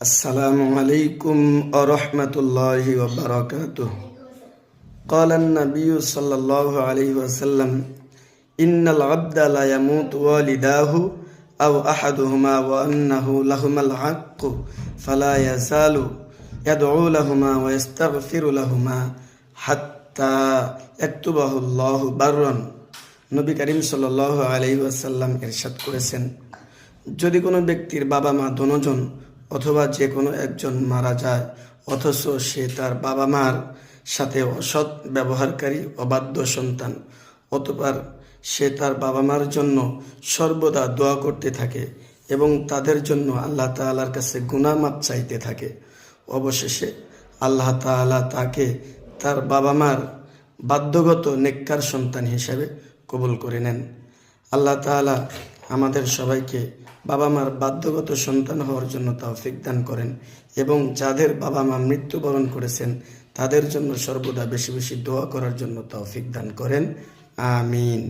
السلام عليكم ورحمة الله وبركاته. قال النبي صلى الله عليه وسلم إن العبد لا يموت والداه أو أحدهما وأنه لهما الحق فلا يزال يدعو لهما ويستغفر لهما حتى يكتبه الله برا. নবী করিম সাল্লাল্লাহু আলাইহি ওয়াসাল্লাম ইরশাদ করেছেন, যদি কোনো ব্যক্তির বাবা মা দুজন অথবা যে কোনো একজন মারা যায় অথচ সে তার বাবা মার সাথে অসৎ ব্যবহারকারী অবাধ্য সন্তান, অতঃপর সে তার বাবা মার জন্য সর্বদা দোয়া করতে থাকে এবং তাদের জন্য আল্লাহ তাআলার কাছে গুনাহ মাপ চাইতে থাকে, অবশেষে আল্লাহ তাআলা তাকে তার বাবা মার বাধ্যগত নেককার সন্তান হিসেবে কবুল করে নেন। আল্লাহ তাআলা আমাদের সবাইকে বাবা মার বাধ্যগত সন্তান হওয়ার জন্য তৌফিক দান করেন এবং যাদের বাবা মা মৃত্যুবরণ করেছেন তাদের জন্য সর্বদা বেশি বেশি দোয়া করার জন্য তৌফিক দান করেন। আমিন।